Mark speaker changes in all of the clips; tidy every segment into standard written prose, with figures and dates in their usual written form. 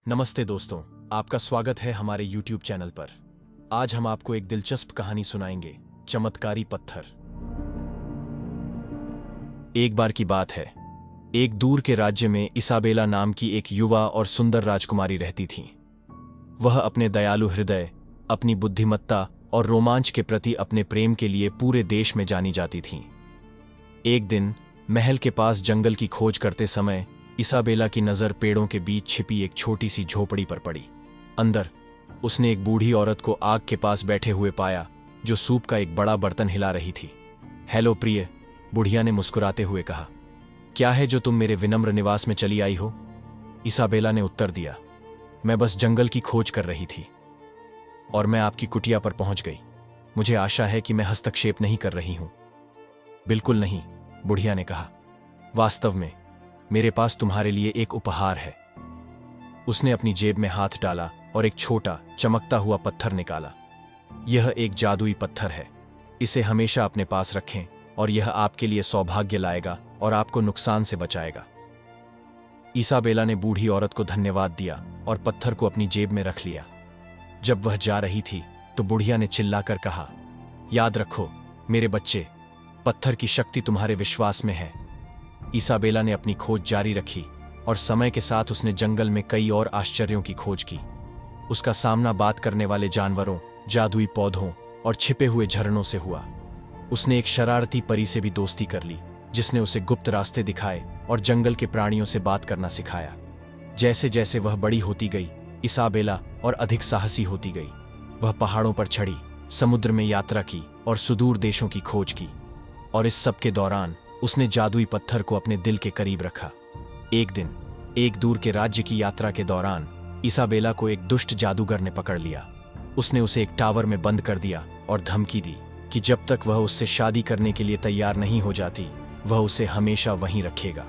Speaker 1: नमस्ते दोस्तों, आपका स्वागत है हमारे YouTube चैनल पर। आज हम आपको एक दिलचस्प कहानी सुनाएंगे, चमत्कारी पत्थर। एक बार की बात है, एक दूर के राज्य में इसाबेला नाम की एक युवा और सुंदर राजकुमारी रहती थीं। वह अपने दयालु हृदय, अपनी बुद्धिमत्ता और रोमांच के प्रति अपने प्रेम के लिए पूरे देश में जानी जाती थीं। एक दिन महल के पास जंगल की खोज करते समय इसाबेला की नज़र पेड़ों के बीच छिपी एक छोटी सी झोपड़ी पर पड़ी। अंदर उसने एक बूढ़ी औरत को आग के पास बैठे हुए पाया, जो सूप का एक बड़ा बर्तन हिला रही थी। हेलो प्रिय, बुढ़िया ने मुस्कुराते हुए कहा। क्या है जो तुम मेरे विनम्र निवास में चली आई हो? इसाबेला ने उत्तर दिया, मैं बस जंगल की खोज कर रही थी और मैं आपकी कुटिया पर पहुंच गई। मुझे आशा है कि मैं हस्तक्षेप नहीं कर रही हूं। बिल्कुल नहीं, बुढ़िया ने कहा। वास्तव में मेरे पास तुम्हारे लिए एक उपहार है। उसने अपनी जेब में हाथ डाला और एक छोटा चमकता हुआ पत्थर निकाला। यह एक जादुई पत्थर है। इसे हमेशा अपने पास रखें और यह आपके लिए सौभाग्य लाएगा और आपको नुकसान से बचाएगा। इसाबेला ने बूढ़ी औरत को धन्यवाद दिया और पत्थर को अपनी जेब में रख लिया। जब वह जा रही थी तो बुढ़िया ने चिल्लाकर कहा, याद रखो मेरे बच्चे, पत्थर की शक्ति तुम्हारे विश्वास में है। इसाबेला ने अपनी खोज जारी रखी और समय के साथ उसने जंगल में कई और आश्चर्यों की खोज की। उसका सामना बात करने वाले जानवरों, जादुई पौधों और छिपे हुए झरनों से हुआ। उसने एक शरारती परी से भी दोस्ती कर ली, जिसने उसे गुप्त रास्ते दिखाए और जंगल के प्राणियों से बात करना सिखाया। जैसे जैसे वह बड़ी होती गई, इसाबेला और अधिक साहसी होती गई। वह पहाड़ों पर चढ़ी, समुद्र में यात्रा की और सुदूर देशों की खोज की। और इस सब के दौरान उसने जादुई पत्थर को अपने दिल के करीब रखा। एक दिन एक दूर के राज्य की यात्रा के दौरान इसाबेला को एक दुष्ट जादूगर ने पकड़ लिया। उसने उसे एक टावर में बंद कर दिया और धमकी दी कि जब तक वह उससे शादी करने के लिए तैयार नहीं हो जाती, वह उसे हमेशा वहीं रखेगा।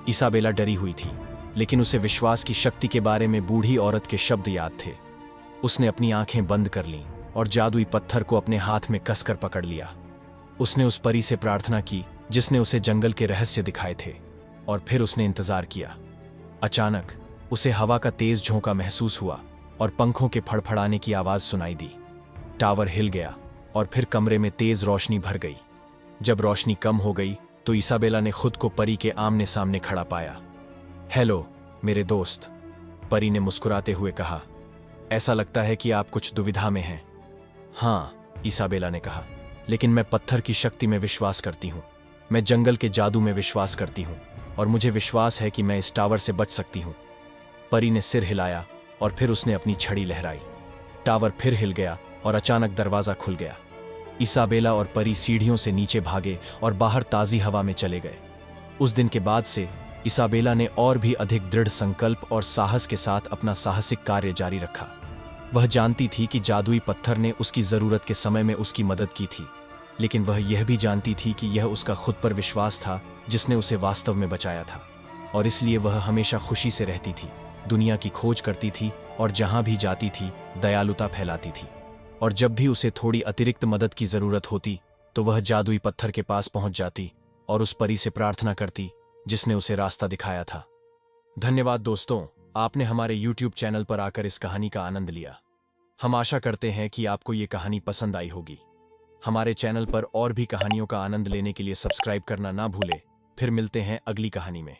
Speaker 1: इसाबेला डरी हुई थी, लेकिन उसे विश्वास की शक्ति के बारे में बूढ़ी औरत के शब्द याद थे। उसने अपनी आंखें बंद कर लीं और जादुई पत्थर को अपने हाथ में कसकर पकड़ लिया। उसने उस परी से प्रार्थना की जिसने उसे जंगल के रहस्य दिखाए थे, और फिर उसने इंतजार किया। अचानक उसे हवा का तेज झोंका महसूस हुआ और पंखों के फड़फड़ाने की आवाज सुनाई दी। टावर हिल गया और फिर कमरे में तेज रोशनी भर गई। जब रोशनी कम हो गई तो इसाबेला ने खुद को परी के आमने सामने खड़ा पाया। हेलो मेरे दोस्त, परी ने मुस्कुराते हुए कहा। ऐसा लगता है कि आप कुछ दुविधा में हैं। हाँ, इसाबेला ने कहा, लेकिन मैं पत्थर की शक्ति में विश्वास करती हूँ। मैं जंगल के जादू में विश्वास करती हूँ और मुझे विश्वास है कि मैं इस टावर से बच सकती हूँ। परी ने सिर हिलाया और फिर उसने अपनी छड़ी लहराई। टावर फिर हिल गया और अचानक दरवाजा खुल गया। इसाबेला और परी सीढ़ियों से नीचे भागे और बाहर ताज़ी हवा में चले गए। उस दिन के बाद से इसाबेला ने और भी अधिक दृढ़ संकल्प और साहस के साथ अपना साहसिक कार्य जारी रखा। वह जानती थी कि जादुई पत्थर ने उसकी ज़रूरत के समय में उसकी मदद की थी, लेकिन वह यह भी जानती थी कि यह उसका खुद पर विश्वास था जिसने उसे वास्तव में बचाया था। और इसलिए वह हमेशा खुशी से रहती थी, दुनिया की खोज करती थी और जहां भी जाती थी दयालुता फैलाती थी। और जब भी उसे थोड़ी अतिरिक्त मदद की ज़रूरत होती तो वह जादुई पत्थर के पास पहुंच जाती और उस परी से प्रार्थना करती जिसने उसे रास्ता दिखाया था। धन्यवाद दोस्तों, आपने हमारे YouTube चैनल पर आकर इस कहानी का आनंद लिया। हम आशा करते हैं कि आपको ये कहानी पसंद आई होगी। हमारे चैनल पर और भी कहानियों का आनंद लेने के लिए सब्सक्राइब करना ना भूलें। फिर मिलते हैं अगली कहानी में।